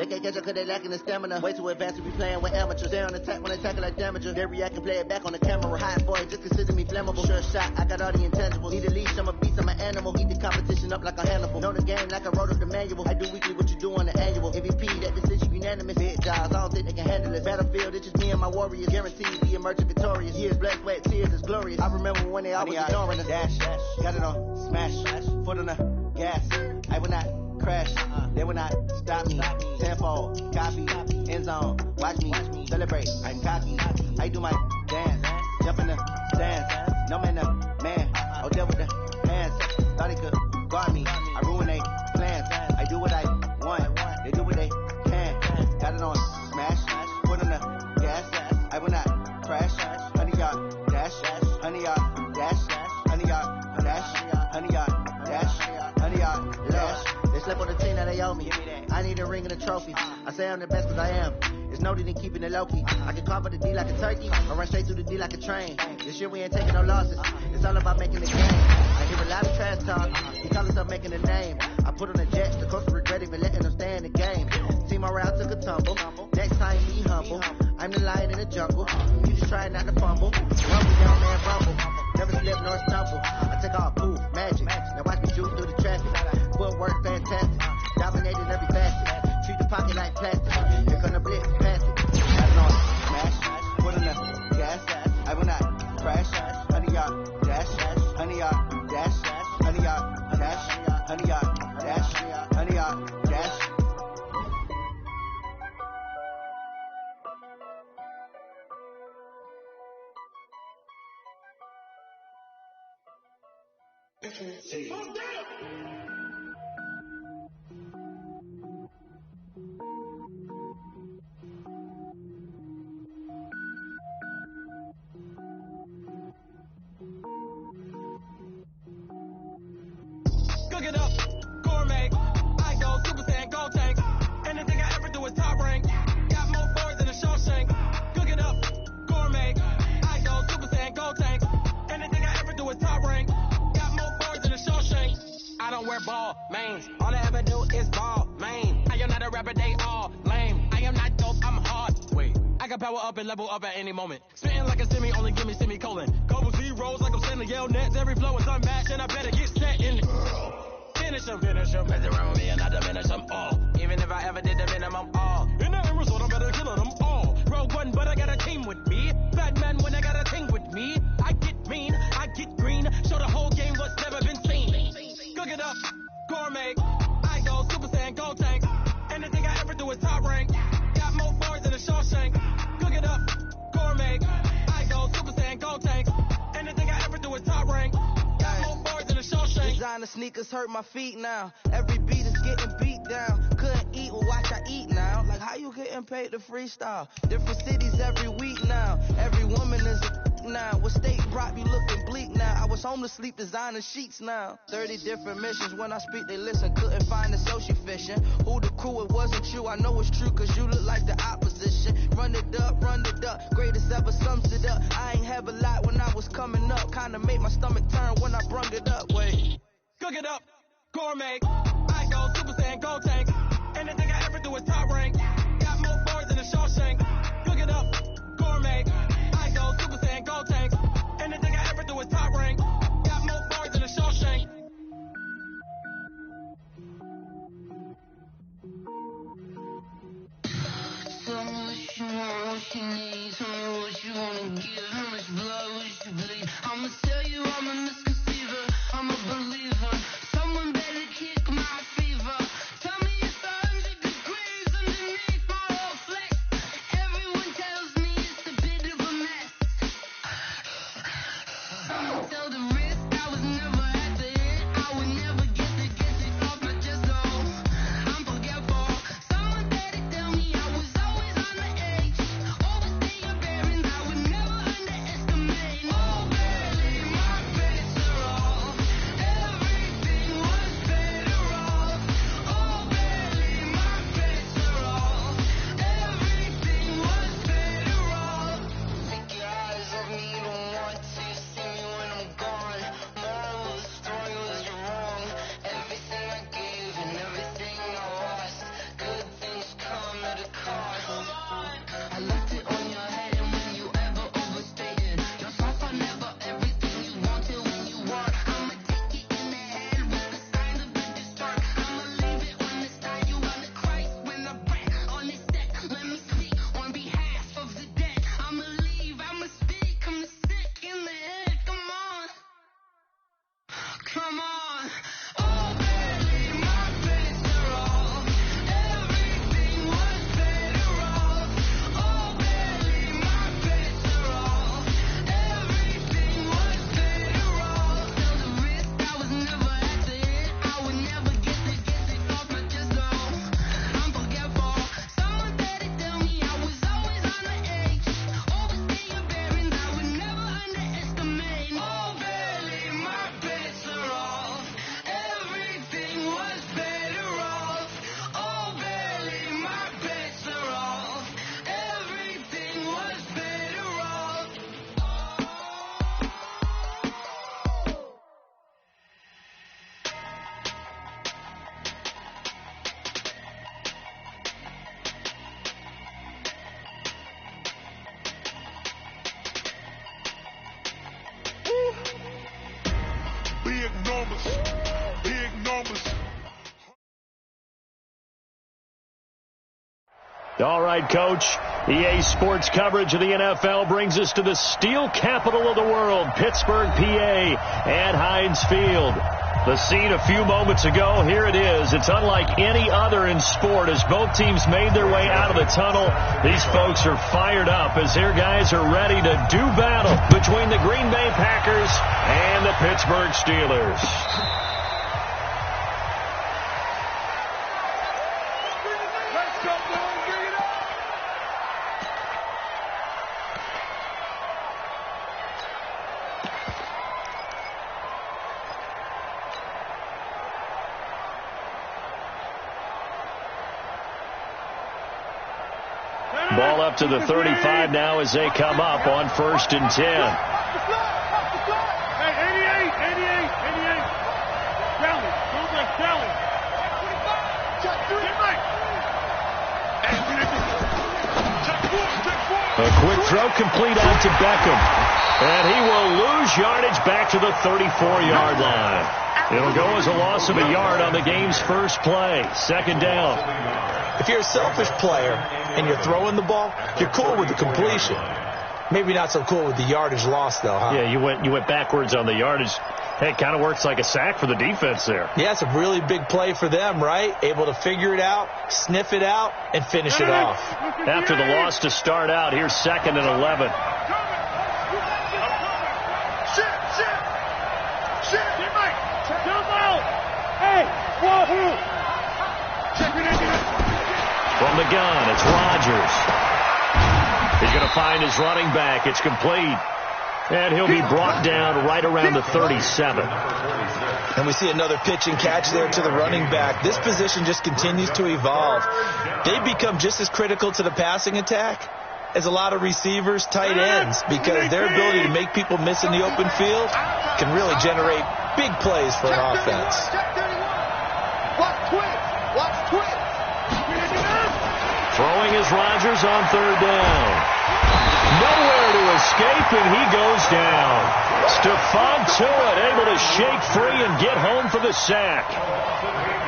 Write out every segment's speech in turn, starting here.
They can't catch up cause they lacking the stamina. Way too advanced to be playing with amateurs. Stay on attack when they tackle like damager. They react and play it back on the camera. Hot boy, just consider me flammable. Sure shot, I got all the intangibles. Need a leash, I'm a beast, I'm an animal. Eat the competition up like a Hannibal. Know the game like I wrote up the manual. I do weekly what you do on the annual. MVP, that decision unanimous. Big jobs, I don't think they can handle it. Battlefield, it's just me and my warriors. Guaranteed be emerging victorious. Years, blood, sweat, tears is glorious. I remember when they always ignoring us. Dash, got it on, smash, foot on the gas. I will not crash, they will not stop me. Tenfold, copy, end zone, watch me celebrate. I'm cocky, I do my dance, jump in the stands. No man, the man, oh deal with the hands. Thought he could guard me, I ruin they plans. I do what I want, they do what they can. Got it on smash, foot on the gas. I will not crash, 100 yard dash, 100 yard dash, 100 yard dash, 100 yard dash, 100 yard dash. They slept on the team that they owe me. I need a ring and a trophy. I say I'm the best cause I am. It's no need in keeping it low key. I can cover the D like a turkey, or run straight through the D like a train. This year we ain't taking no losses. It's all about making the game. I hear a lot of trash talk. He call us up making a name. I put on the jet, the coach will regret even letting them stay in the game. Team morale took a tumble. Next time be humble. I'm the lion in the jungle. You just try not to fumble. Rumble, young man, rumble. Never slip nor stumble. I take all poof, magic. Now watch me juke through the traffic. Footwork fantastic. Dominating every facet. Treat the pocket like plastic. Here come the blitz, pass it. Got it on smash. Put in the gas. I will not crash. 100 yard dash. 100 yard dash. 100 yard dash. 100 yard dash. 100 yard dash. Cook it up, gourmet. I go Super Saiyan, go tank. Anything I ever do is top rank. Got more boards than a Shawshank. Cook it up, gourmet. I go Super Saiyan, go tank. Anything I ever do is top rank. Got more boards than a Shawshank. I don't wear ball mains. All I ever do is ball main. I am not a rapper, they all lame. I am not dope, I'm hard. Wait, I can power up and level up at any moment. Spitting like a semi, only give me semicolon. Couple zeros like I'm sending yell nets. Every flow is unmatched and I better get set in. Finish them. Mess around with me and I diminish them all. Even if I ever did the minimum all. In the end result, I'm better killing them all. Rogue one, but I got a team with me. Bad man when I got a team with me. I get mean, I get green. Show the whole game what's never been seen. Cook it up, gourmet. I go Super Saiyan, go tank. Anything I ever do is top rank. Got more boards than a Shawshank. Cook it up, gourmet. I go Super Saiyan, go tank. Anything I ever do is top rank. Got more boards than a Shawshank. Designer sneakers hurt my feet now. Every beat is getting beat down. Couldn't eat, well watch I eat now. Like how you getting paid to freestyle? Different cities every week now. Every woman is a now. What state brought me looking bleak now? I was home to sleep designer sheets now. 30 different missions. When I speak they listen. Couldn't find the social fishing. Who the crew? It wasn't you. I know it's true cause you look like the opposition. Run it up. Greatest ever sums it up. I ain't have a lot when I was coming up. Kinda made my stomach turn when I brung it up. Wait. Cook it up, gourmet. I go Super Saiyan, go tank. Anything I ever do is top rank. Got more boards than a Shawshank. Cook it up, gourmet. I go Super Saiyan, go tank. Anything I ever do is top rank. Got more boards than a Shawshank. Tell me what you want, what you need. Tell me what you wanna give. How much blood would you bleed? I'ma tell you I'm a misconceiver. I'm a believer. Someone better kick my All right, Coach. EA Sports coverage of the NFL brings us to the steel capital of the world, Pittsburgh, PA, at Heinz Field. The scene a few moments ago, here it is. It's unlike any other in sport as both teams made their way out of the tunnel. These folks are fired up as their guys are ready to do battle between the Green Bay Packers and the Pittsburgh Steelers. Ball up to the 35 now as they come up on 1st and 10. Hey, 88. Challenge. Don't let challenge. A quick throw complete out to Beckham. And he will lose yardage back to the 34-yard line. It'll go as a loss of a yard on the game's first play. 2nd down. If you're a selfish player and you're throwing the ball, you're cool with the completion. Maybe not so cool with the yardage loss, though, huh? Yeah, you went backwards on the yardage. Hey, it kind of works like a sack for the defense there. Yeah, it's a really big play for them, right? Able to figure it out, sniff it out, and finish it off. After the loss to start out, here's 2nd and 11. From the gun, it's Rodgers. He's going to find his running back. It's complete. And he'll be brought down right around the 37. And we see another pitch and catch there to the running back. This position just continues to evolve. They become just as critical to the passing attack as a lot of receivers, tight ends, because their ability to make people miss in the open field can really generate big plays for an offense. Throwing is Rodgers on 3rd down. Nowhere to escape, and he goes down. Stephon Tuitt able to shake free and get home for the sack.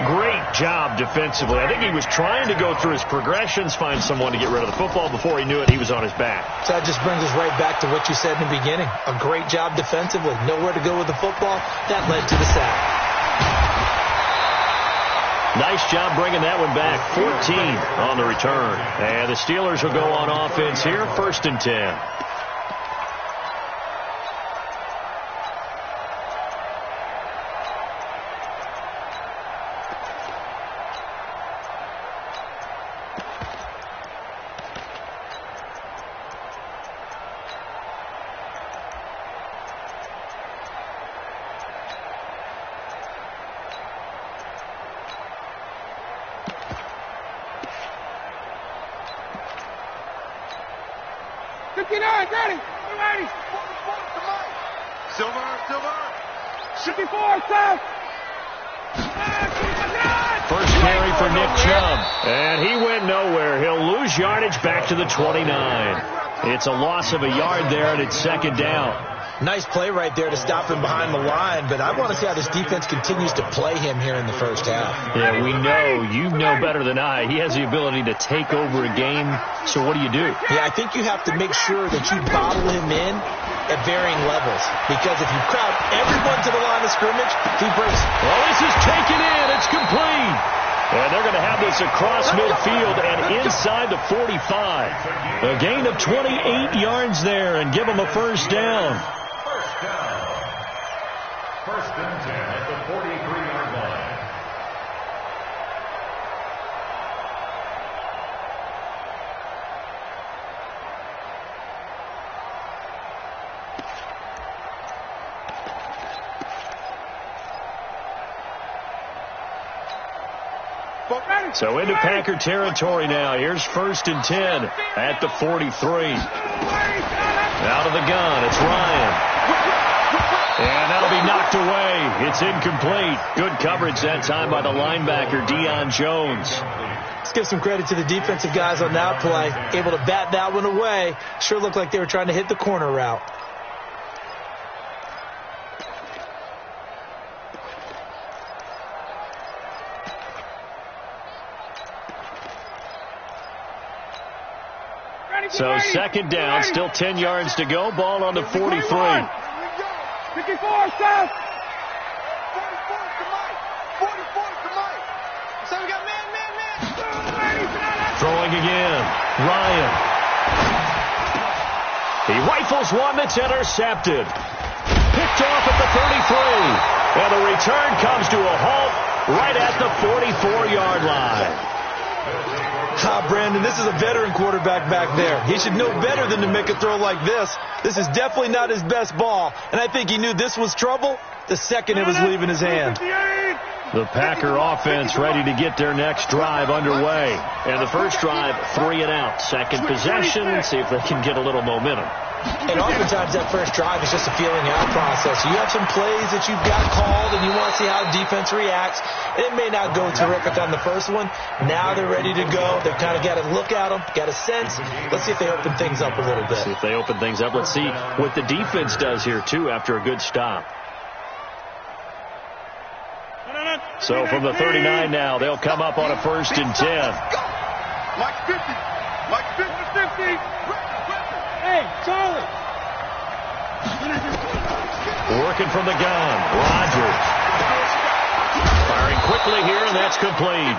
Great job defensively. I think he was trying to go through his progressions, find someone to get rid of the football. Before he knew it, he was on his back. So that just brings us right back to what you said in the beginning. A great job defensively. Nowhere to go with the football. That led to the sack. Nice job bringing that one back. 14 on the return. And the Steelers will go on offense here. 1st and 10. Ready. Silver. 54, South. First carry for Nick Chubb. And he went nowhere. He'll lose yardage back to the 29. It's a loss of a yard there, and it's 2nd down. Nice play right there to stop him behind the line, but I want to see how this defense continues to play him here in the first half. Yeah, we know. You know better than I. He has the ability to take over a game, so what do? Yeah, I think you have to make sure that you bottle him in at varying levels, because if you crowd everyone to the line of scrimmage, he breaks. Well, this is taken in. It's complete. And they're going to have this across midfield and inside the 45. A gain of 28 yards there and give them a 1st down. 1st and 10 at the 43-yard line. So into Packer territory now. Here's 1st and 10 at the 43. Out of the gun, it's Ryan. And that'll be knocked away. It's incomplete. Good coverage that time by the linebacker, Deion Jones. Let's give some credit to the defensive guys on that play. Able to bat that one away. Sure looked like they were trying to hit the corner route. So second down, still 10 yards to go. Ball on the 43. 54, South. 44 to Mike. So we got man. Throwing again. Ryan. He rifles one that's intercepted. Picked off at the 33. And the return comes to a halt right at the 44-yard line. Brandon, this is a veteran quarterback back there. He should know better than to make a throw like this. This is definitely not his best ball, and I think he knew this was trouble the second it was leaving his hand. The Packer offense ready to get their next drive underway. And the first drive, 3 and out. Second possession, see if they can get a little momentum. And oftentimes that first drive is just a feeling out process. You have some plays that you've got called and you want to see how the defense reacts. It may not go terrific on the first one. Now they're ready to go. They've kind of got to look at them, got a sense. Let's see if they open things up a little bit. See if they open things up. Let's see what the defense does here, too, after a good stop. So from the 39 now, they'll come up on a 1st and 10. Mike 50. Mike 50. Hey, Charlie. Working from the gun. Rodgers. Firing quickly here, and that's complete.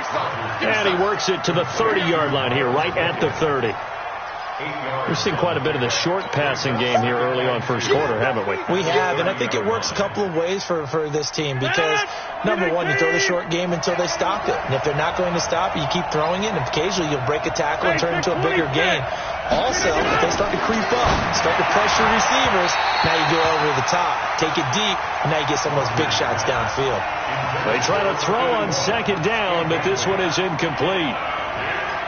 And he works it to the 30-yard line here, right at the 30. We've seen quite a bit of the short passing game here early on first quarter, haven't we? We have, and I think it works a couple of ways for this team because, number one, you throw the short game until they stop it. And if they're not going to stop it, you keep throwing it, and occasionally you'll break a tackle and turn it into a bigger gain. Also, if they start to creep up, start to pressure receivers, now you go over the top, take it deep, and now you get some of those big shots downfield. They try to throw on second down, but this one is incomplete.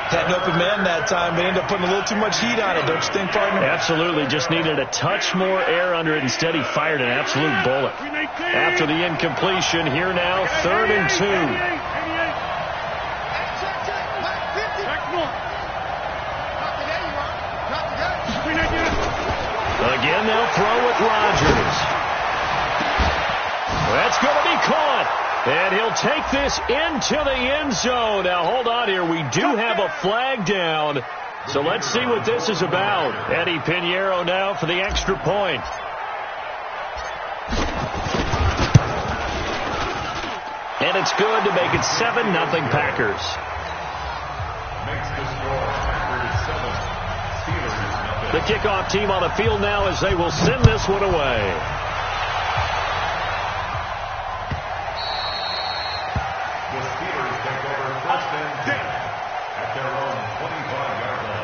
Had an open man that time. They ended up putting a little too much heat on it, don't you think, partner? Absolutely. Just needed a touch more air under it. Instead, he fired an absolute bullet. After the incompletion, here now, 3rd and 2. Again, they'll throw with Rodgers. That's going to be caught. And he'll take this into the end zone. Now, hold on here. We do have a flag down. So let's see what this is about. Eddie Pinheiro now for the extra point. And it's good to make it 7-0 Packers. The kickoff team on the field now as they will send this one away. At their own 25-yard line.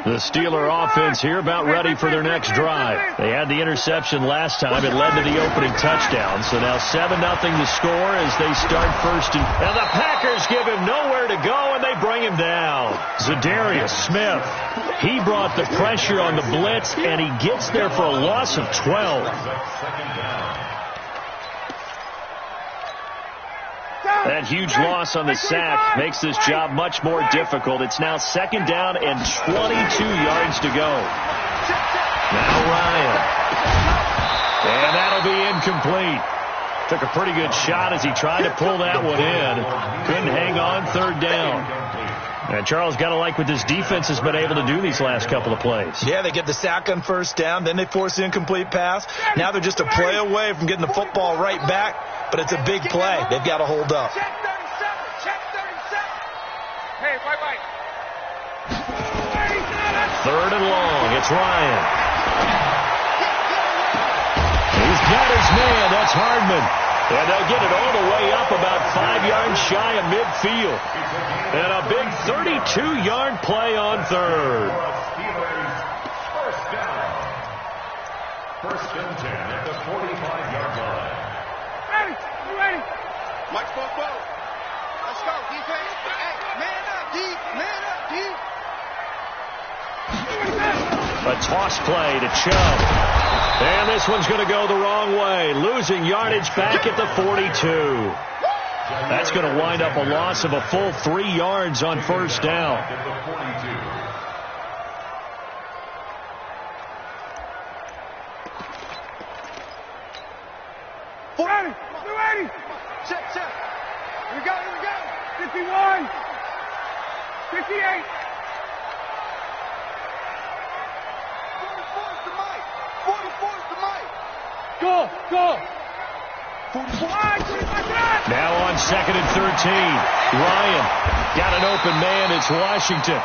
The Steeler offense here about ready for their next drive. They had the interception last time. It led to the opening touchdown. So now 7-0 the score as they start first. And the Packers give him nowhere to go, and they bring him down. Zadarius Smith, he brought the pressure on the blitz, and he gets there for a loss of 12. That huge loss on the sack makes this job much more difficult. It's now 2nd down and 22 yards to go. Now Ryan. And that'll be incomplete. Took a pretty good shot as he tried to pull that one in. Couldn't hang on, 3rd down. And Charles, got to like what this defense has been able to do these last couple of plays. Yeah, they get the sack on 1st down, then they force the incomplete pass. Now they're just a play away from getting the football right back, but it's a big play. They've got to hold up. Check 37. Hey, bye-bye. 3rd and long. It's Ryan. He's got his man. That's Hardman. And they'll get it all the way up about 5 yards shy of midfield. And a big 32-yard play on 3rd. First down. 1st and 10 at the 45-yard line. Ready? You ready? Mike spoke well. Let's go, defense. Hey, man up, D. Man up, D. A toss play to Chubb. And this one's going to go the wrong way. Losing yardage back at the 42. That's going to wind up a loss of a full 3 yards on first down. Ready. 280. Check. Here we go. 51. 58. 44's the mic. 44's the mic. Go. 45. Now on 2nd and 13. Ryan got an open man. It's Washington.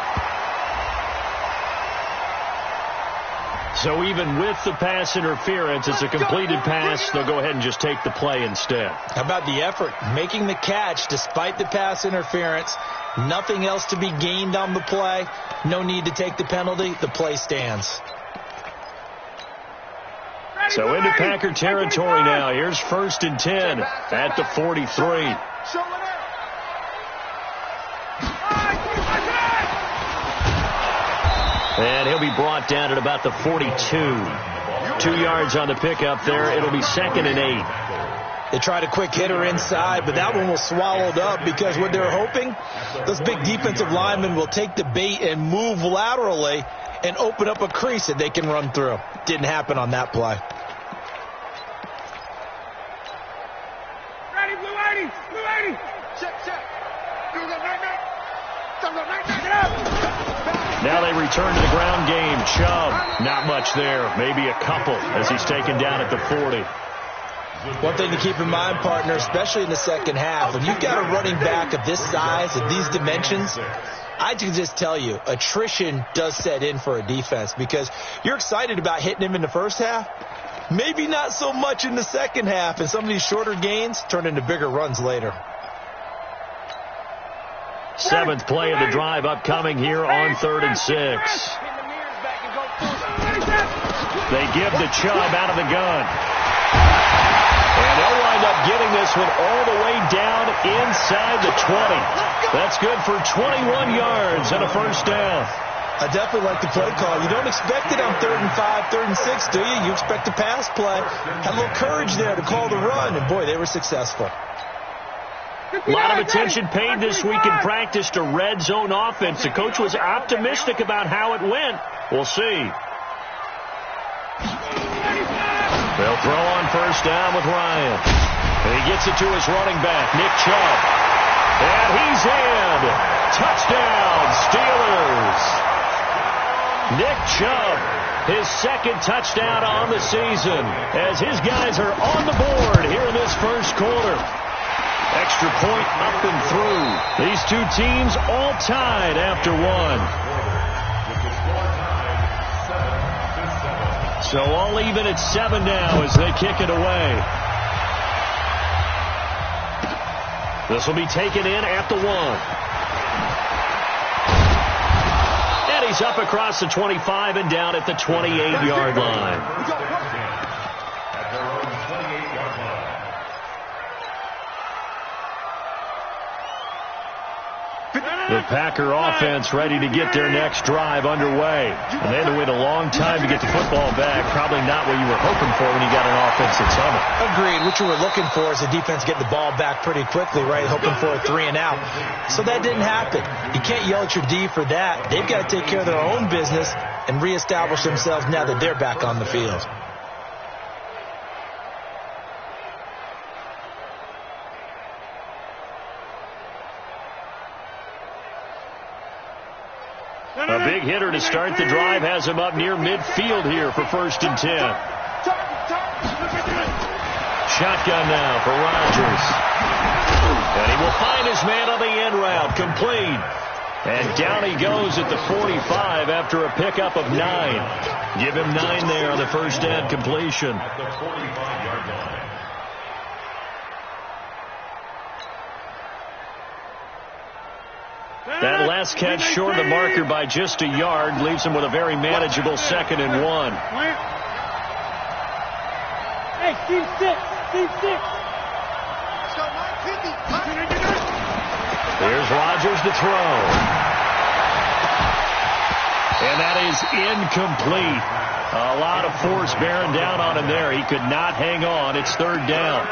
So even with the pass interference, it's a completed pass. They'll go ahead and just take the play instead. How about the effort? Making the catch despite the pass interference. Nothing else to be gained on the play. No need to take the penalty. The play stands. So into Packer territory now. Here's 1st and 10 at the 43. And he'll be brought down at about the 42. 2 yards on the pickup there. It'll be 2nd and 8. They tried a quick hitter inside, but that one was swallowed up because what they're hoping, those big defensive linemen will take the bait and move laterally and open up a crease that they can run through. Didn't happen on that play. Ready, blue 80. Check. Now they return to the ground game. Chubb, not much there. Maybe a couple as he's taken down at the 40. One thing to keep in mind, partner, especially in the second half, when you've got a running back of this size, of these dimensions, I can just tell you, attrition does set in for a defense because you're excited about hitting him in the first half. Maybe not so much in the second half, and some of these shorter gains turn into bigger runs later. 7th play of the drive upcoming here on 3rd and 6. They give to Chubb out of the gun. And they'll wind up getting this one all the way down inside the 20. That's good for 21 yards and a first down. I definitely like the play call. You don't expect it on 3rd and 5, 3rd and 6, do you? You expect a pass play. Had a little courage there to call the run, and boy, they were successful. A lot of attention paid this week in practice to red zone offense. The coach was optimistic about how it went. We'll see. They'll throw on first down with Ryan. And he gets it to his running back, Nick Chubb. And he's in. Touchdown, Steelers. Nick Chubb, his 2nd touchdown on the season as his guys are on the board here in this first quarter. Extra point up and through. These two teams all tied after one. So all even at 7 now as they kick it away. This will be taken in at the 1. And he's up across the 25 and down at the 28-yard line. The Packer offense ready to get their next drive underway. And they had to wait a long time to get the football back. Probably not what you were hoping for when you got an offense that's on it. Agreed. What you were looking for is the defense getting the ball back pretty quickly, right? Hoping for a 3 and out. So that didn't happen. You can't yell at your D for that. They've got to take care of their own business and reestablish themselves now that they're back on the field. A big hitter to start the drive has him up near midfield here for 1st and 10. Shotgun now for Rodgers. And he will find his man on the end route, complete. And down he goes at the 45 after a pickup of 9. Give him 9 there on the first down completion. That last catch short of the marker by just a yard leaves him with a very manageable 2nd and 1. Hey, team 6. Here's Rodgers to throw. And that is incomplete. A lot of force bearing down on him there. He could not hang on. It's 3rd down.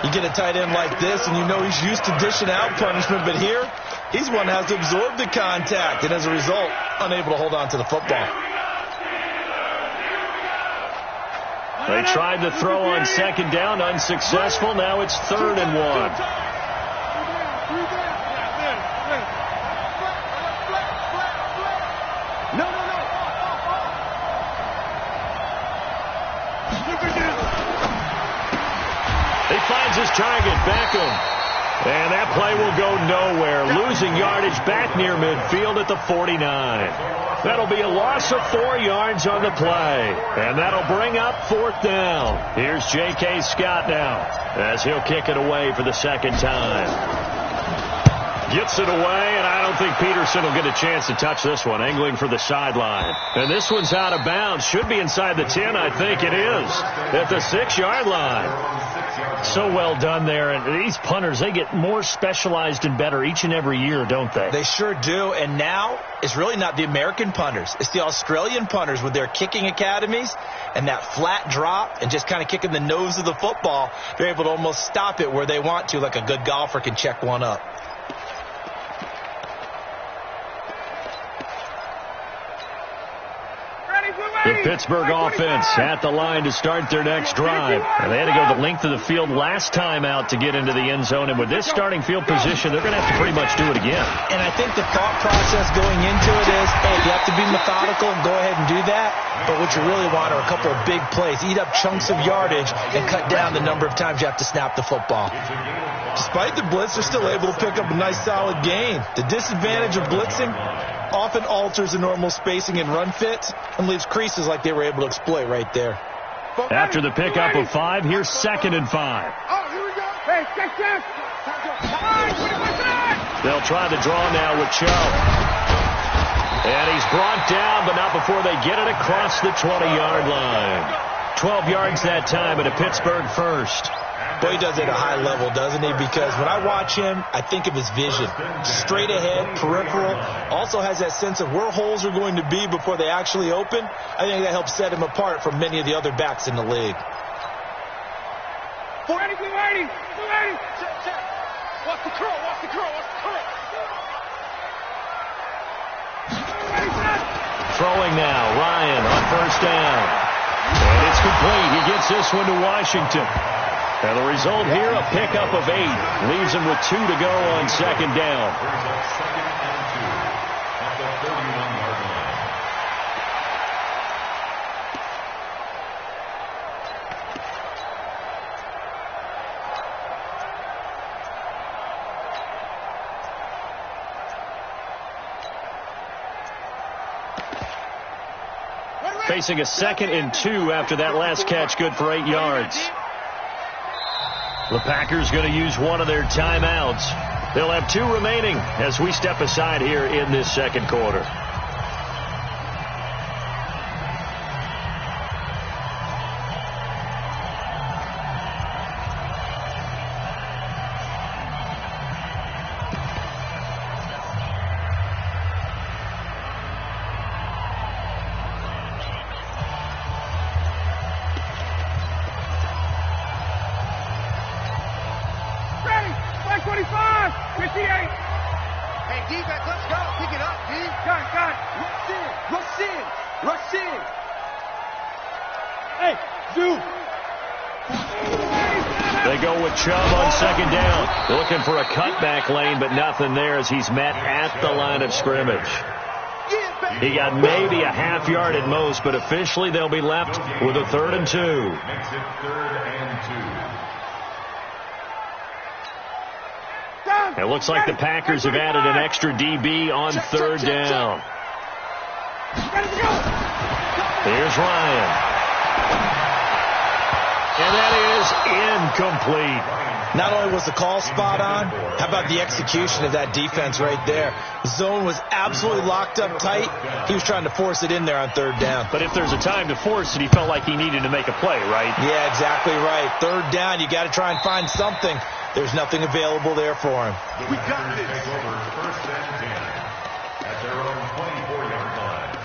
You get a tight end like this, and you know he's used to dishing out punishment, but here, he's one that has to absorb the contact, and as a result, unable to hold on to the football. They tried to throw on second down, unsuccessful. Now it's 3rd and 1. He finds his target, Beckham. And that play will go nowhere. Losing yardage back near midfield at the 49. That'll be a loss of 4 yards on the play. And that'll bring up 4th down. Here's J.K. Scott now as he'll kick it away for the second time. Gets it away, and I don't think Peterson will get a chance to touch this one. Angling for the sideline. And this one's out of bounds. Should be inside the 10. I think it is. At the 6-yard line. So well done there. And these punters, they get more specialized and better each and every year, don't they? They sure do. And now it's really not the American punters. It's the Australian punters with their kicking academies and that flat drop and just kind of kicking the nose of the football. They're able to almost stop it where they want to, like a good golfer can check one up. The Pittsburgh offense at the line to start their next drive. And they had to go the length of the field last time out to get into the end zone. And with this starting field position, they're going to have to pretty much do it again. And I think the thought process going into it is, hey, you have to be methodical and go ahead and do that. But what you really want are a couple of big plays. Eat up chunks of yardage and cut down the number of times you have to snap the football. Despite the blitz, they're still able to pick up a nice solid gain. The disadvantage of blitzing often alters the normal spacing and run fits and leaves creases like they were able to exploit right there. After the pickup of 5, here's 2nd and 5. Oh, here we go. Hey, check. They'll try the draw now with Chubb. And he's brought down, but not before they get it across the 20-yard line. 12 yards that time, and a Pittsburgh first. Boy, he does it at a high level, doesn't he? Because when I watch him, I think of his vision. Straight ahead, peripheral. Also has that sense of where holes are going to be before they actually open. I think that helps set him apart from many of the other backs in the league. 280. Check. Watch the curl. Throwing now, Ryan on first down. And it's complete. He gets this one to Washington. And the result here, a pickup of 8. Leaves him with 2 to go on second down. Facing a 2nd and 2 after that last catch, good for 8 yards. The Packers going to use one of their timeouts. They'll have 2 remaining as we step aside here in this second quarter. They go with Chubb on second down. Looking for a cutback lane, but nothing there as he's met at the line of scrimmage. He got maybe a half yard at most, but officially they'll be left with a 3rd and 2. It looks like the Packers have added an extra DB on 3rd down. Here's Ryan. And that is incomplete. Not only was the call spot on, how about the execution of that defense right there? Zone was absolutely locked up tight. He was trying to force it in there on 3rd down. But if there's a time to force it, he felt like he needed to make a play, right? Yeah, exactly right. 3rd down, you got to try and find something. There's nothing available there for him. We got this. Over 1st and 10 at their own 24-yard line.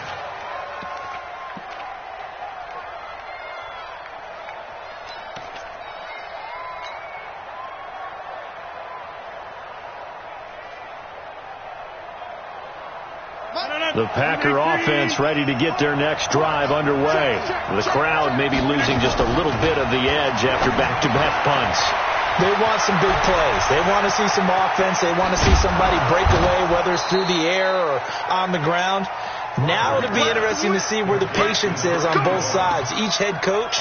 The Packer offense ready to get their next drive underway. The crowd maybe losing just a little bit of the edge after back-to-back punts. They want some big plays. They want to see some offense. They want to see somebody break away, whether it's through the air or on the ground. Now it'll be interesting to see where the patience is on both sides. Each head coach,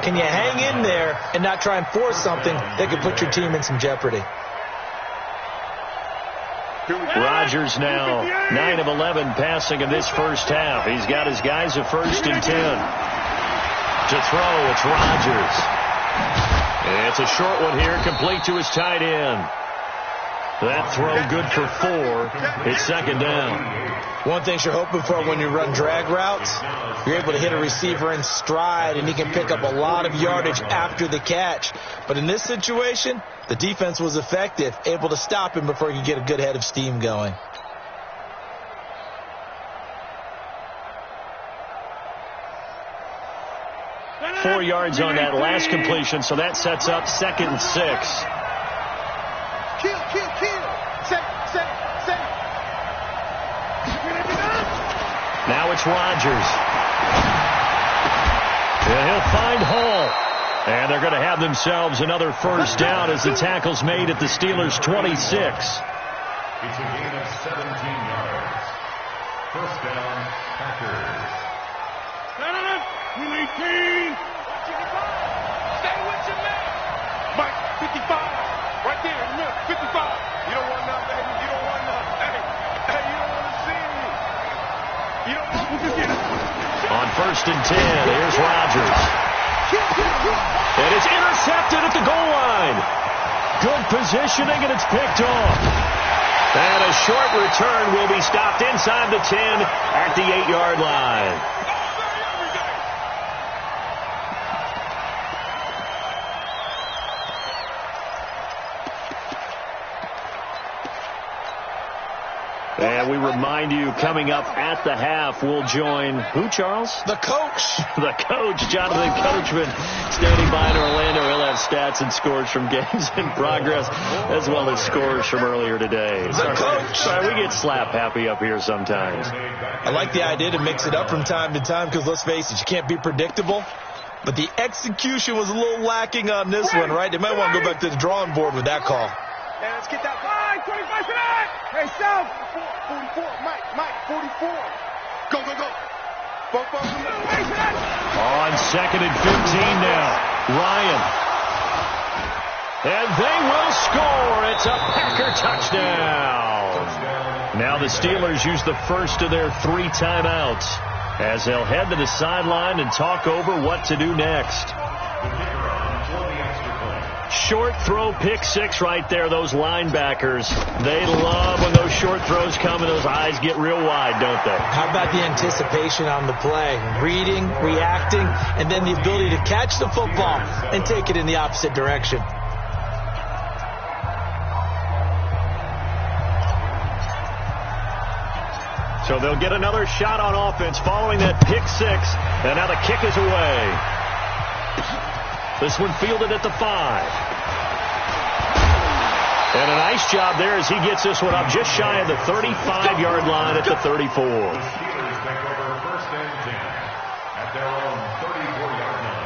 can you hang in there and not try and force something that could put your team in some jeopardy? Rodgers now 9 of 11 passing in this first half. He's got his guys at 1st and 10. To throw, it's Rodgers. It's a short one here, complete to his tight end. That throw good for 4. It's 2nd down. One thing you're hoping for when you run drag routes, you're able to hit a receiver in stride, and he can pick up a lot of yardage after the catch. But in this situation, the defense was effective, able to stop him before he could get a good head of steam going. Four yards on that last completion, so that sets up 2nd and 6. Kill. Say. Now it's Rodgers. And he'll find Hall. And they're going to have themselves another first down as the tackle's made at the Steelers' 26. It's a gain of 17 yards. First down, Packers. 18. Stay with your man. Mike, 55. Right there in the middle, 55. You don't want none, baby. You don't want none. Hey, you don't want to see me. You don't want to get it. On 1st and 10, here's Rodgers. And it's intercepted at the goal line. Good positioning, and it's picked off. And a short return will be stopped inside the 10 at the 8-yard line. And we remind you, coming up at the half, we'll join who, Charles? The coach. The coach, Jonathan Coachman, standing by in Orlando. He'll have stats and scores from games in progress, as well as scores from earlier today. The coach. Sorry, we get slap happy up here sometimes. I like the idea to mix it up from time to time because, let's face it, you can't be predictable. But the execution was a little lacking on this one, right? They might want to go back to the drawing board with that call. Hey, let's get that 25 tonight. Hey, South. 44. Mike, 44. Go. Both of them. On 2nd and 15 now. Ryan. And they will score. It's a Packer touchdown. Now the Steelers use the first of their 3 timeouts as they'll head to the sideline and talk over what to do next. Short throw, pick 6 right there. Those linebackers, they love when those short throws come and those eyes get real wide, don't they? How about the anticipation on the play? Reading, reacting, and then the ability to catch the football and take it in the opposite direction. So they'll get another shot on offense following that pick 6, and now the kick is away. This one fielded at the 5. And a nice job there as he gets this one up just shy of the 35-yard line at the 34. The Steelers take over 1st and 10 at their own 34-yard line.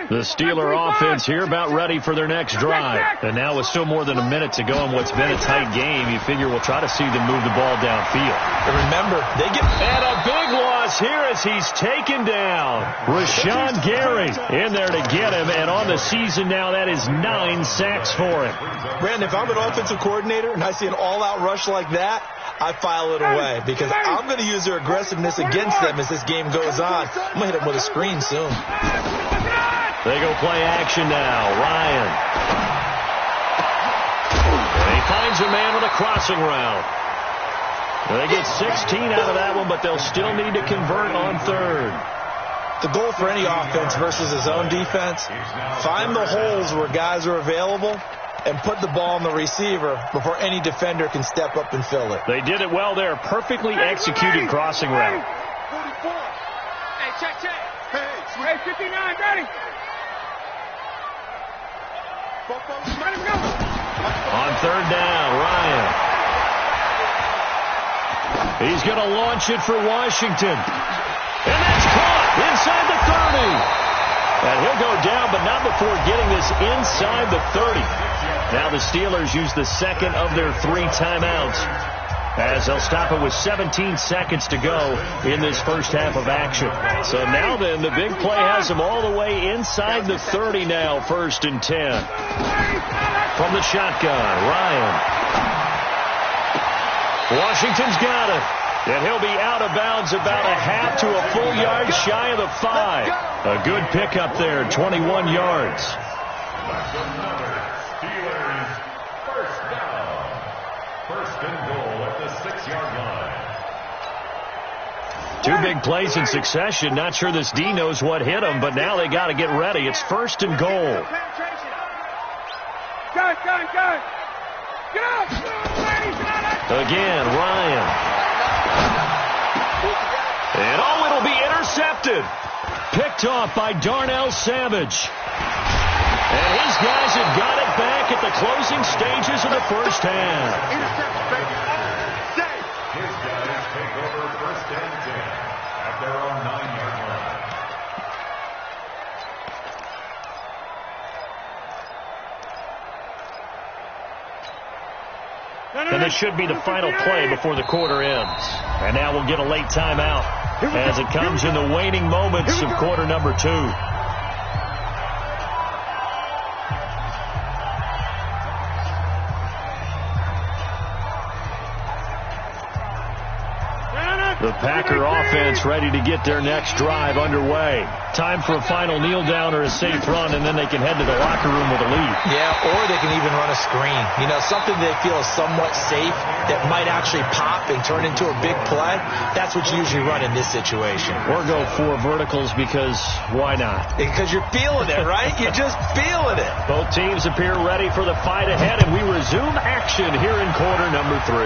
The Steeler offense here about ready for their next drive. And now with still more than a minute to go in what's been a tight game, you figure we'll try to see them move the ball downfield. And remember, they get... And a big loss here as he's taken down. Rashawn Gary in there to get him. And on the season now, that is 9 sacks for him. Brandon, if I'm an offensive coordinator and I see an all-out rush like that, I file it away because I'm going to use their aggressiveness against them as this game goes on. I'm going to hit them with a screen soon. They go play action now. Ryan. And he finds a man with a crossing route. They get 16 out of that one, but they'll still need to convert on 3rd. The goal for any offense versus his own defense, find the holes where guys are available and put the ball on the receiver before any defender can step up and fill it. They did it well there. Perfectly executed crossing route. 44. Hey, check. Hey, 59, ready. Both of them, let him go. On third down, Ryan. He's going to launch it for Washington. And that's caught inside the 30. And he'll go down, but not before getting this inside the 30. Now the Steelers use the second of their 3 timeouts, as they'll stop it with 17 seconds to go in this first half of action. So now then, the big play has them all the way inside the 30 now, 1st and 10. From the shotgun, Ryan. Washington's got it. And he'll be out of bounds about a half to a full yard shy of the 5. A good pickup there, 21 yards. That's another Steelers first down. 1st and goal at the 6-yard line. 2 big plays in succession. Not sure this D knows what hit him, but now they got to get ready. It's 1st and goal. Again, Ryan. And it'll be intercepted. Picked off by Darnell Savage. And his guys have got it back at the closing stages of the first half. His guys take over 1st and 10 at their own 9-yard line. And this should be the final play before the quarter ends. And now we'll get a late timeout as it comes in the waning moments of quarter number 2. The Packer offense ready to get their next drive underway. Time for a final kneel down or a safe run, and then they can head to the locker room with a lead. Yeah, or they can even run a screen. You know, something they feel is somewhat safe that might actually pop and turn into a big play. That's what you usually run in this situation. Or go 4 verticals because why not? Because you're feeling it, right? You're just feeling it. Both teams appear ready for the fight ahead, and we resume action here in quarter number 3.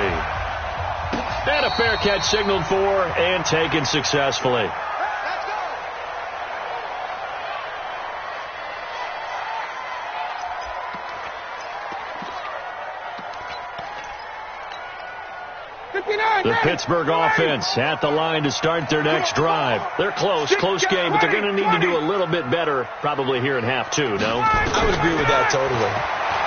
And a fair catch signaled for and taken successfully. The Pittsburgh offense at the line to start their next drive. They're close game, but they're going to need to do a little bit better probably here in half 2, no? I would agree with that totally.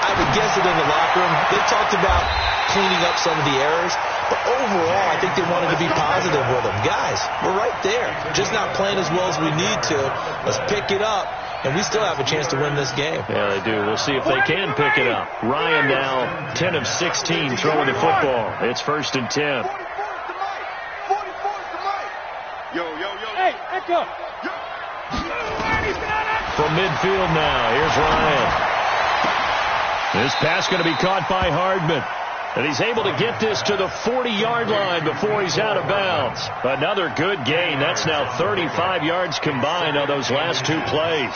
I would guess that in the locker room, they talked about cleaning up some of the errors. But overall, I think they wanted to be positive with them. Guys, we're right there. Just not playing as well as we need to. Let's pick it up, and we still have a chance to win this game. Yeah, they do. We'll see if they can pick it up. Ryan now 10 of 16 throwing the football. It's 1st and 10. Hey, echo. From midfield now, here's Ryan. This pass going to be caught by Hardman. And he's able to get this to the 40-yard line before he's out of bounds. Another good gain. That's now 35 yards combined on those last 2 plays.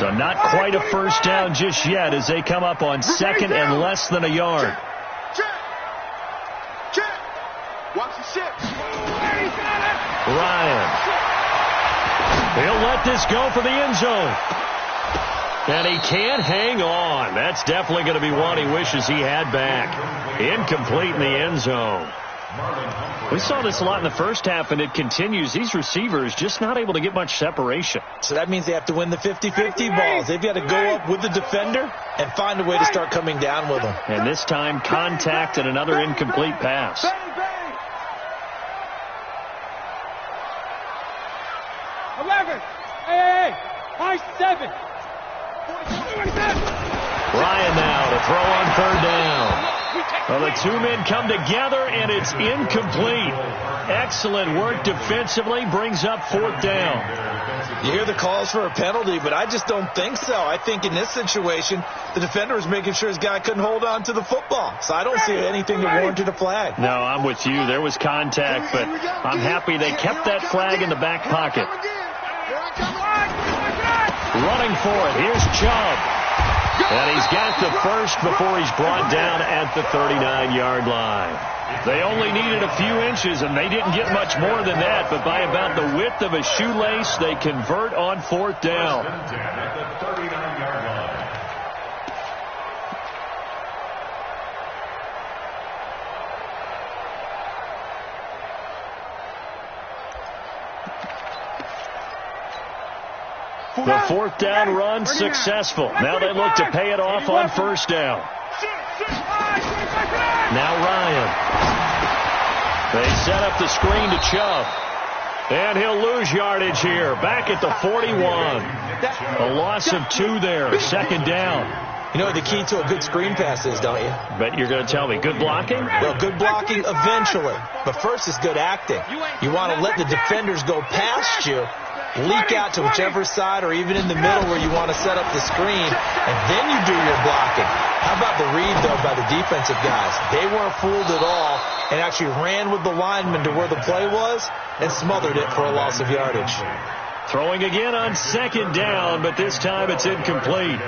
So not quite a first down just yet as they come up on 2nd and less than a yard. Ryan. He'll let this go for the end zone. And he can't hang on. That's definitely going to be one he wishes he had back. Incomplete in the end zone. We saw this a lot in the first half, and it continues. These receivers just not able to get much separation. So that means they have to win the 50-50 balls. They've got to go up with the defender and find a way to start coming down with them. And this time, contact and another incomplete pass. High 7. Ryan now to throw on 3rd down. Well, the 2 men come together, and it's incomplete. Excellent work defensively, brings up 4th down. You hear the calls for a penalty, but I just don't think so. I think in this situation, the defender was making sure his guy couldn't hold on to the football. So I don't see anything that warranted a flag. No, I'm with you. There was contact, but I'm happy they kept that flag in the back pocket. Running for it. Here's Chubb. And he's got the first before he's brought down at the 39-yard line. They only needed a few inches, and they didn't get much more than that. But by about the width of a shoelace, they convert on 4th down. The fourth down run successful. Now they look to pay it off on first down. Now Ryan. They set up the screen to Chubb. And he'll lose yardage here. Back at the 41. A loss of 2 there. Second down. You know what the key to a good screen pass is, don't you? Bet you're going to tell me. Good blocking? Well, good blocking eventually. But first is good acting. You want to let the defenders go past you, leak out to whichever side or even in the middle where you want to set up the screen, and then you do your blocking. How about the read, though, by the defensive guys? They weren't fooled at all and actually ran with the lineman to where the play was and smothered it for a loss of yardage. Throwing again on second down, but this time it's incomplete.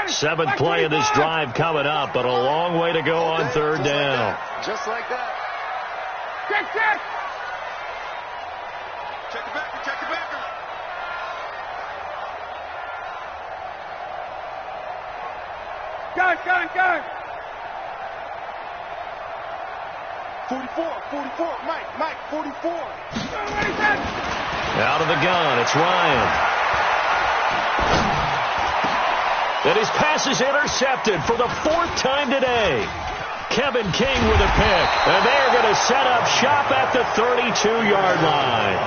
Seventh play of this drive coming up, but a long way to go on third down. Just like that. Check. Check the backer. Check the backer. Gun. 44. Mike, 44. Out of the gun, it's Ryan. And his pass is intercepted for the 4th time today. Kevin King with a pick. And they're going to set up shop at the 32-yard line.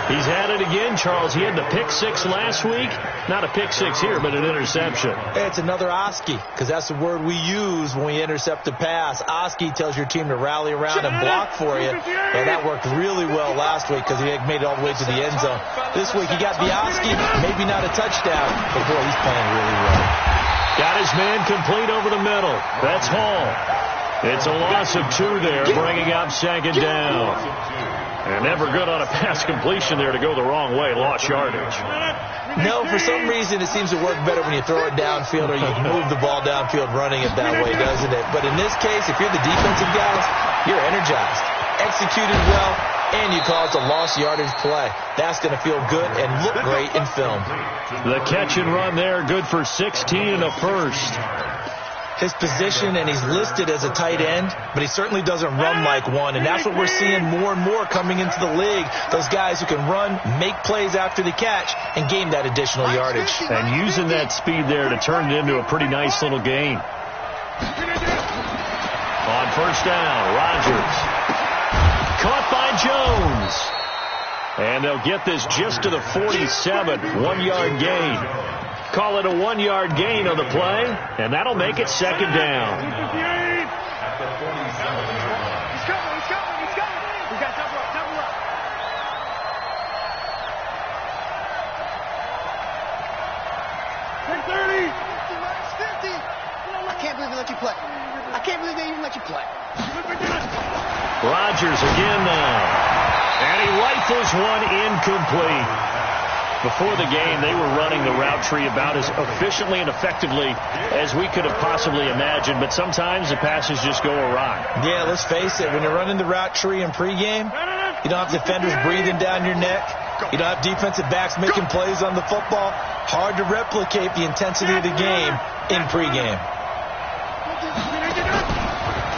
He's had it again, Charles. He had the pick 6 last week. Not a pick 6 here, but an interception. It's another Oski, because that's the word we use when we intercept a pass. Oski tells your team to rally around and block for you. And that worked really well last week because he made it all the way to the end zone. This week he got the Oski, maybe not a touchdown, but boy, he's playing really well. Got his man complete over the middle. That's Hall. It's a loss of 2 there, bringing up second down. And never good on a pass completion there to go the wrong way. Lost yardage. No, for some reason it seems to work better when you throw it downfield or you move the ball downfield running it that way, doesn't it? But in this case, if you're the defensive guys, you're energized, executed well, and you caused a lost yardage play. That's going to feel good and look great in film. The catch and run there, good for 16 and a first. His position, and he's listed as a tight end, but he certainly doesn't run like one, and that's what we're seeing more and more coming into the league. Those guys who can run, make plays after the catch, and gain that additional yardage. And using that speed there to turn it into a pretty nice little gain. On first down, Rodgers. Caught by Jones. And they'll get this just to the 47, 1-yard gain. Call it a 1-yard gain on the play, and that'll make it second down. He's coming. We got double up. Take 30. 50. I can't believe they let you play. I can't believe they even let you play. Rodgers again now. And he rifles one incomplete. Before the game, they were running the route tree about as efficiently and effectively as we could have possibly imagined, but sometimes the passes just go awry. Yeah, let's face it. When you're running the route tree in pregame, you don't have defenders breathing down your neck. You don't have defensive backs making plays on the football. Hard to replicate the intensity of the game in pregame.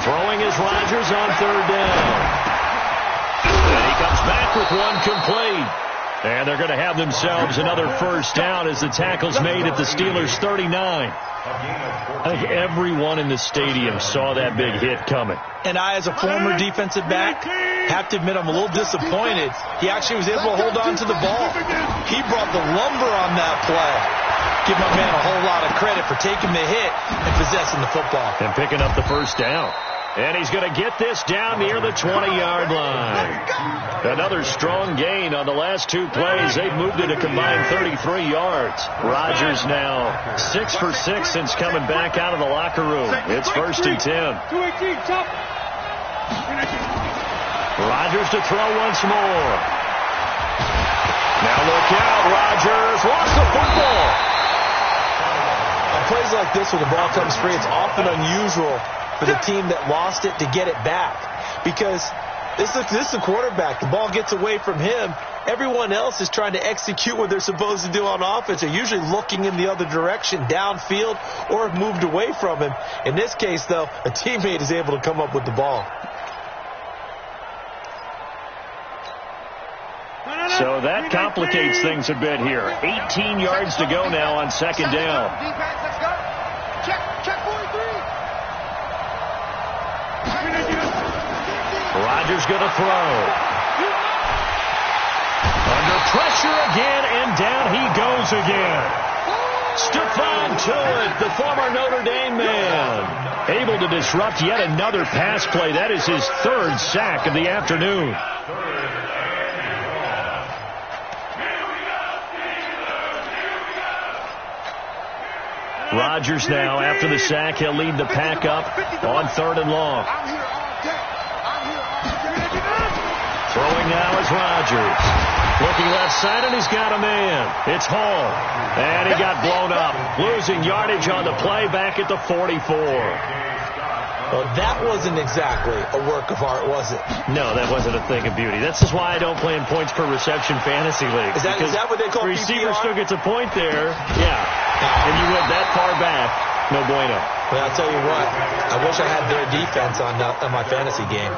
Throwing is Rodgers on third down. And he comes back with one complete. And they're going to have themselves another first down as the tackle's made at the Steelers' 39. I think everyone in the stadium saw that big hit coming. And I, as a former defensive back, have to admit I'm a little disappointed. He actually was able to hold on to the ball. He brought the lumber on that play. Give my man a whole lot of credit for taking the hit and possessing the football. And picking up the first down. And he's going to get this down near the 20-yard line. Another strong gain on the last 2 plays. They've moved it a combined 33 yards. Rodgers now 6 for 6 since coming back out of the locker room. It's 1st and 10. Rodgers to throw once more. Now look out. Rodgers lost the football. On plays like this where the ball comes free, it's often unusual for the team that lost it to get it back, because this is the quarterback. The ball gets away from him. Everyone else is trying to execute what they're supposed to do on offense. They're usually looking in the other direction, downfield, or have moved away from him. In this case, though, a teammate is able to come up with the ball. So that complicates things a bit here. 18 yards to go now on second down. Defense, let's go. Check 43. Rodgers going to throw. Under pressure again, and down he goes again. Stephon Tuitt, the former Notre Dame man, able to disrupt yet another pass play. That is his third sack of the afternoon. Rodgers now, after the sack, he'll lead the pack up on 3rd and long. Throwing now is Rodgers. Looking left side, and he's got a man. It's Hall. And he got blown up. Losing yardage on the play back at the 44. Well, that wasn't exactly a work of art, was it? No, that wasn't a thing of beauty. That's just why I don't play in points per reception fantasy leagues. Is that what they call receiver PPR? still gets a point there. Yeah. And you went that far back. No bueno. Well, I'll tell you what. I wish I had their defense on my fantasy game.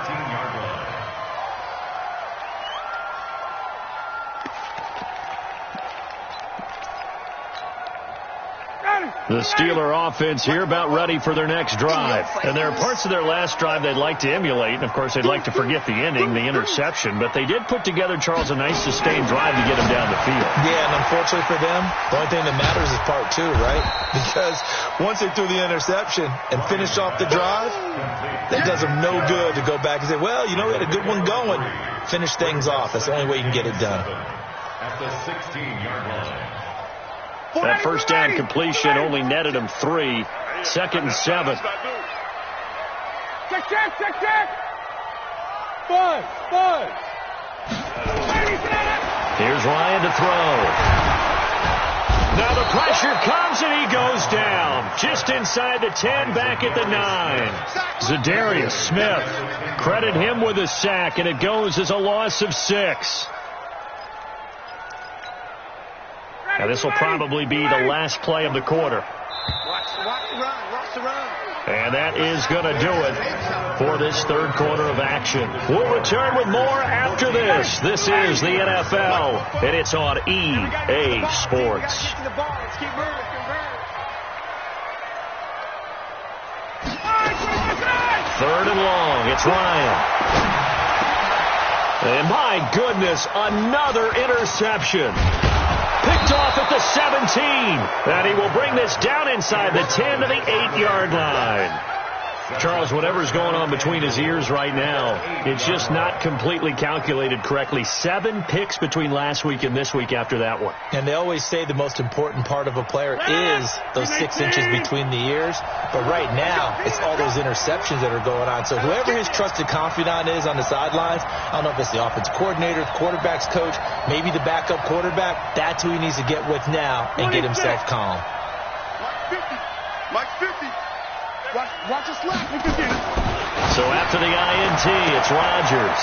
The Steeler offense here about ready for their next drive. And there are parts of their last drive they'd like to emulate. And, of course, they'd like to forget the ending, the interception. But they did put together, Charles, a nice sustained drive to get them down the field. Yeah, and unfortunately for them, the only thing that matters is part 2, right? Because once they threw the interception and finished off the drive, it does them no good to go back and say, well, you know, we had a good one going. Finish things off. That's the only way you can get it done. At the 16-yard line. That first down completion only netted him 3. 2nd and 7. Check. Buzz. Here's Ryan to throw. Now the pressure comes and he goes down. Just inside the 10, back at the 9. Zadarius Smith. Credit him with a sack, and it goes as a loss of 6. Now this will probably be the last play of the quarter. Watch the run. And that is going to do it for this third quarter of action. We'll return with more after this. This is the NFL, and it's on EA Sports. Third and long. It's Ryan. And my goodness, another interception. Picked off at the 17. And he will bring this down inside the 10 to the 8-yard line. Charles, whatever's going on between his ears right now, it's just not completely calculated correctly. 7 picks between last week and this week after that one. And they always say the most important part of a player is those 6 inches between the ears. But right now, it's all those interceptions that are going on. So whoever his trusted confidant is on the sidelines, I don't know if it's the offensive coordinator, the quarterback's coach, maybe the backup quarterback, that's who he needs to get with now and get himself calm. Mike 50. Watch us left. So after the INT, it's Rodgers.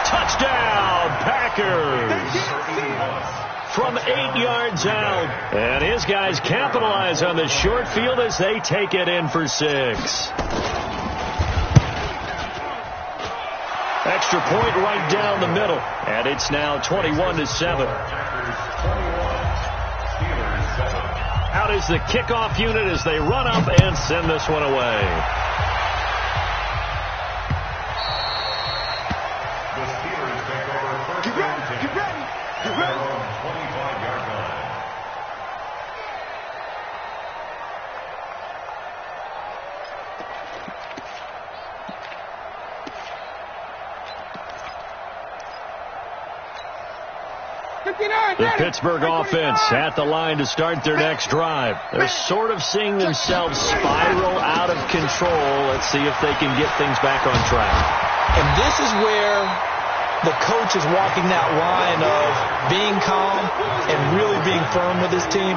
Touchdown, Packers. From 8 yards out. And his guys capitalize on the short field as they take it in for 6. Extra point right down the middle. And it's now 21-7. Out is the kickoff unit as they run up and send this one away. The Steelers take over first and 10. Get ready. 25-yard line. The Pittsburgh offense at the line to start their next drive. They're sort of seeing themselves spiral out of control. Let's see if they can get things back on track. And this is where the coach is walking that line of being calm and really being firm with his team.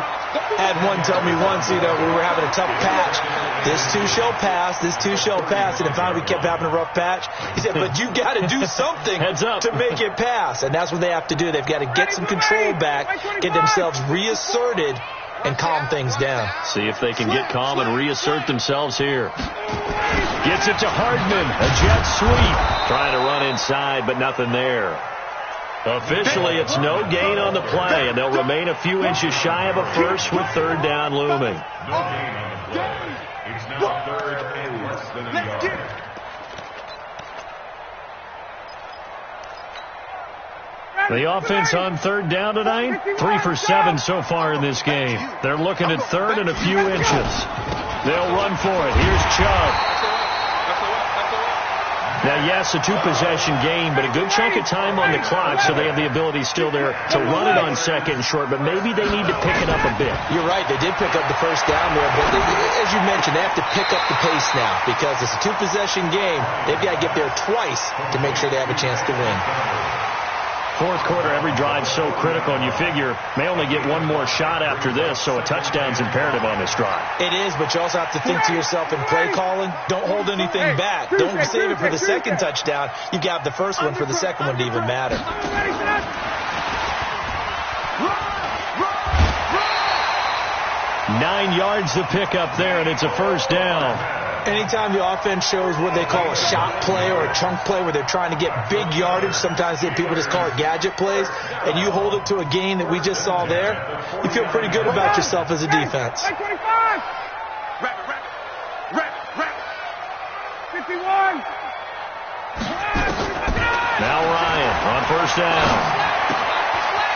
Had one tell me once, we were having a tough patch. This too shall pass, this too shall pass. And finally we kept having a rough patch. He said, but you got to do something to make it pass. And that's what they have to do. They've got to get some control back, get themselves reasserted, and calm things down. See if they can get calm and reassert themselves here. Gets it to Hardman. A jet sweep. Trying to run inside, but nothing there. Officially, it's no gain on the play, and they'll remain a few inches shy of a first with third down looming. No gain on the play. It's now third and less than a yard. The offense on third down tonight, 3 for 7 so far in this game. They're looking at third and a few inches. They'll run for it. Here's Chubb. Now, yes, a 2-possession game, but a good chunk of time on the clock, so they have the ability still there to run it on second and short, but maybe they need to pick it up a bit. You're right. They did pick up the first down there, but as you mentioned, they have to pick up the pace now because it's a 2-possession game. They've got to get there twice to make sure they have a chance to win. Fourth quarter, every drive's so critical, and you figure may only get one more shot after this, so a touchdown's imperative on this drive. It is, but you also have to think to yourself in play calling, don't hold anything back. Don't save it for the second touchdown. You've got the first one for the second one to even matter. 9 yards to pick up there, and it's a first down. Anytime the offense shows what they call a shot play or a chunk play where they're trying to get big yardage, sometimes people just call it gadget plays, and you hold it to a gain that we just saw there, you feel pretty good about yourself as a defense. 51. Now Ryan on first down.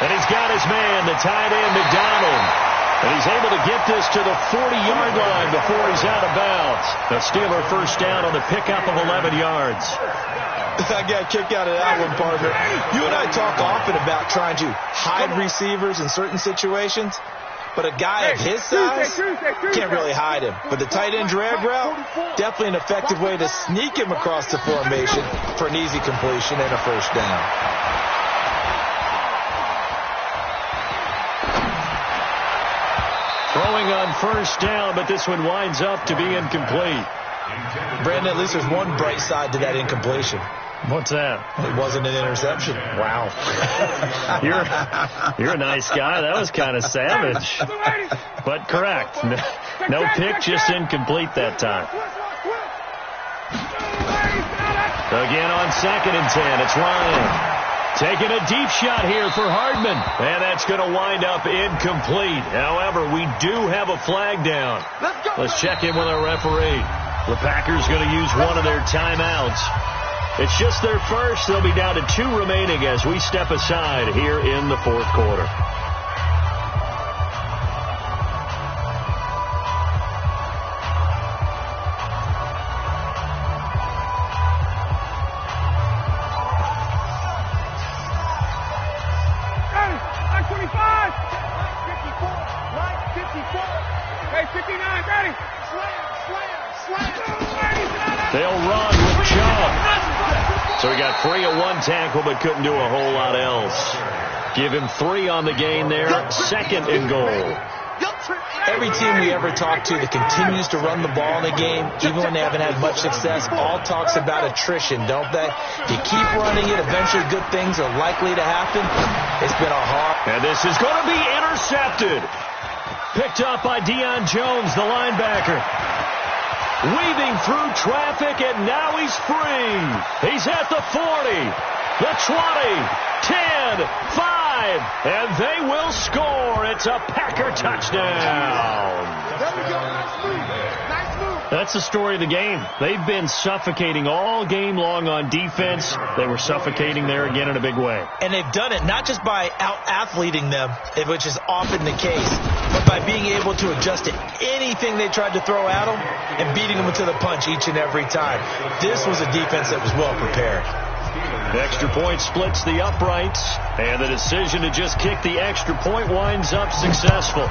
And he's got his man, the tight end, McDonald. And he's able to get this to the 40-yard line before he's out of bounds. The Steeler first down on the pickup of 11 yards. I got a kick out of that one, partner. You and I talk often about trying to hide receivers in certain situations, but a guy of his size can't really hide him. But the tight end drag route, definitely an effective way to sneak him across the formation for an easy completion and a first down. Throwing on first down, but this one winds up to be incomplete. Brandon, at least there's one bright side to that incompletion. What's that? It wasn't an interception. Wow. You're a nice guy. That was kind of savage. But correct. No pick, just incomplete that time. Again on 2nd and 10. It's Ryan. Taking a deep shot here for Hardman. And that's going to wind up incomplete. However, we do have a flag down. Let's check in with our referee. The Packers going to use one of their timeouts. It's just their first. They'll be down to 2 remaining as we step aside here in the fourth quarter. They'll run with Chubb. So he got free of one tackle but couldn't do a whole lot else. Give him 3 on the gain there. 2nd and goal. Every team we ever talk to that continues to run the ball in a game, even when they haven't had much success, all talks about attrition, don't they? If you keep running it, eventually good things are likely to happen. It's been a hard... And this is going to be intercepted. Picked up by Deion Jones, the linebacker. Weaving through traffic, and now he's free. He's at the 40, the 20, 10, 5, and they will score. It's a Packer touchdown. There we go. Nice move. Nice move. That's the story of the game. They've been suffocating all game long on defense. They were suffocating there again in a big way. And they've done it not just by out-athleting them, which is often the case, but by being able to adjust to anything they tried to throw at them and beating them to the punch each and every time. This was a defense that was well prepared. The extra point splits the uprights, and the decision to just kick the extra point winds up successful.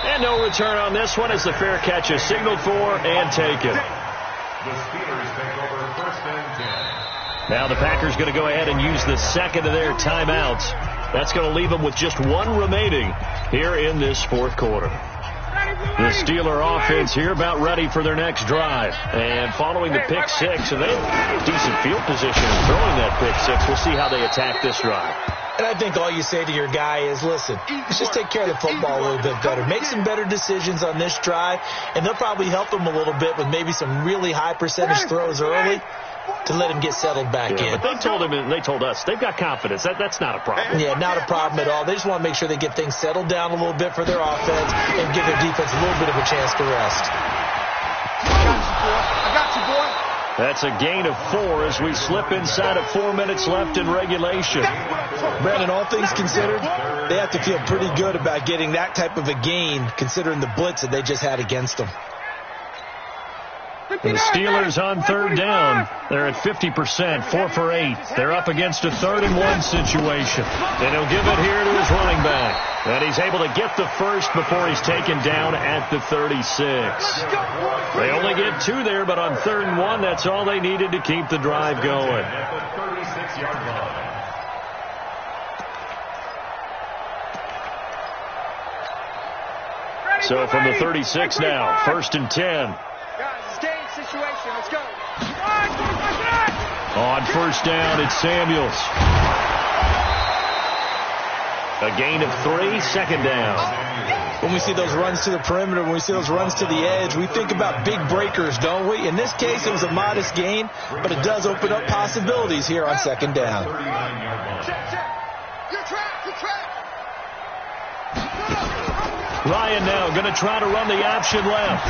And no return on this one as the fair catch is signaled for and taken. The Steelers take over 1st and 10. Now the Packers going to go ahead and use the 2nd of their timeouts. That's going to leave them with just 1 remaining here in this fourth quarter. The Steeler offense here about ready for their next drive. And following the pick 6, and they have decent field position in throwing that pick 6. We'll see how they attack this drive. And I think all you say to your guy is, listen, let's just take care of the football a little bit better. Make some better decisions on this drive, and they'll probably help him a little bit with maybe some really high percentage throws early to let him get settled back in. But they told us they've got confidence. That's not a problem. Yeah, not a problem at all. They just want to make sure they get things settled down a little bit for their offense and give their defense a little bit of a chance to rest. I got you, boy. That's a gain of 4 as we slip inside of 4 minutes left in regulation. Brandon, all things considered, they have to feel pretty good about getting that type of a gain considering the blitz that they just had against them. The Steelers on third down. They're at 50%, 4 for 8. They're up against a 3rd and 1 situation. And he'll give it here to his running back. And he's able to get the first before he's taken down at the 36. They only get 2 there, but on 3rd and 1, that's all they needed to keep the drive going. At the 36-yard line. So from the 36 now, 1st and 10. Situation. Let's go. On 1st down, it's Samuels. A gain of 3, 2nd down. When we see those runs to the perimeter, when we see those runs to the edge, we think about big breakers, don't we? In this case, it was a modest gain, but it does open up possibilities here on 2nd down. Ryan now going to try to run the option left.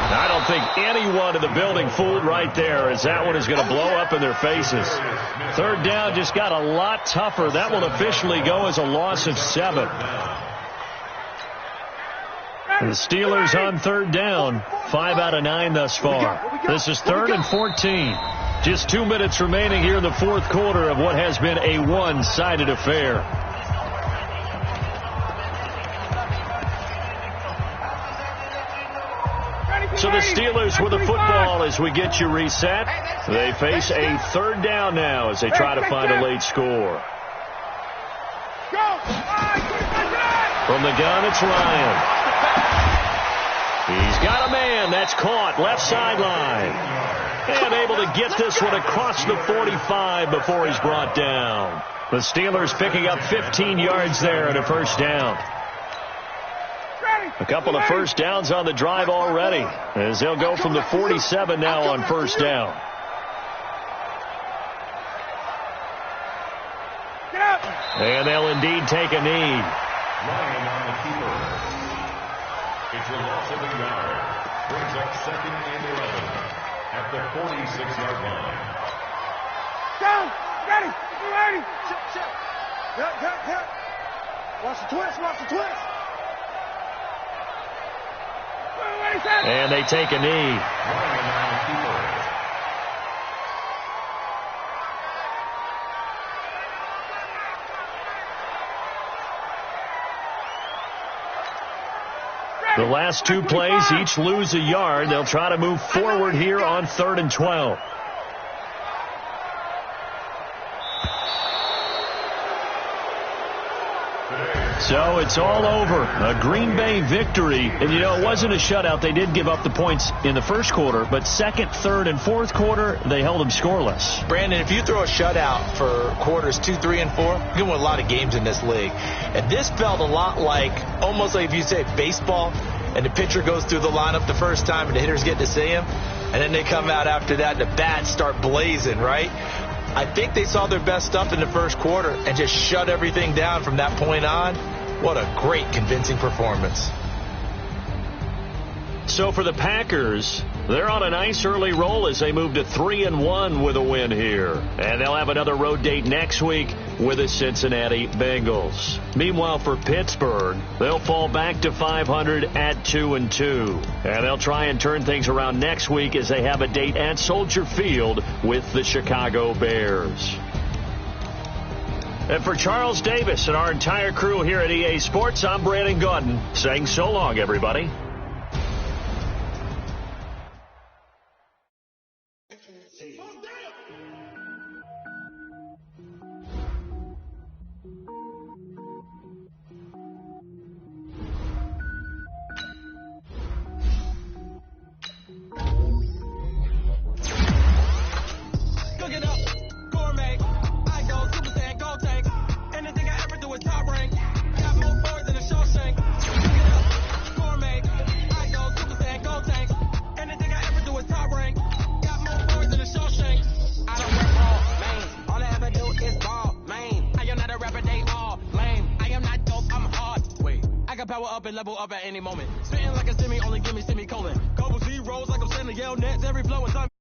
I don't think anyone in the building fooled right there, as that one is going to blow up in their faces. 3rd down just got a lot tougher. That will officially go as a loss of 7. The Steelers on 3rd down, 5 out of 9 thus far. This is 3rd and 14. Just 2 minutes remaining here in the 4th quarter of what has been a one-sided affair. So the Steelers with the football as we get you reset. They face a 3rd down now as they try to find a late score. From the gun, it's Ryan. He's got a man. That's caught. Left sideline. And able to get this one across the 45 before he's brought down. The Steelers picking up 15 yards there at a 1st down. A couple of 1st downs on the drive already, as they'll go from the 47 now on 1st down. And they'll indeed take a knee. Ryan on the keeper. It's a loss of a yard. Brings up 2nd and 11 at the 46-yard line. Go! Ready! Ready! Check. Watch the twist. Watch the twist. And they take a knee. The last 2 plays, each lose a yard. They'll try to move forward here on 3rd and 12. So it's all over. A Green Bay victory. And, you know, it wasn't a shutout. They did give up the points in the 1st quarter. But 2nd, 3rd, and 4th quarter, they held them scoreless. Brandon, if you throw a shutout for quarters 2, 3, and 4, you're going to win a lot of games in this league. And this felt a lot like, almost like if you say baseball, and the pitcher goes through the lineup the first time and the hitters get to see him. And then they come out after that and the bats start blazing, right? I think they saw their best stuff in the 1st quarter and just shut everything down from that point on. What a great, convincing performance. So for the Packers, they're on a nice early roll as they move to 3-1 with a win here. And they'll have another road date next week with the Cincinnati Bengals. Meanwhile, for Pittsburgh, they'll fall back to 500 at 2-2. And they'll try and turn things around next week as they have a date at Soldier Field with the Chicago Bears. And for Charles Davis and our entire crew here at EA Sports, I'm Brandon Gaudin saying so long, everybody. Cook it up, gourmet. I go Super Saiyan, go tank. Anything I power up and level up at any moment. Spitting like a semi, only give me semicolon. Couple zeros like I'm sending yell nets. Every flow is on.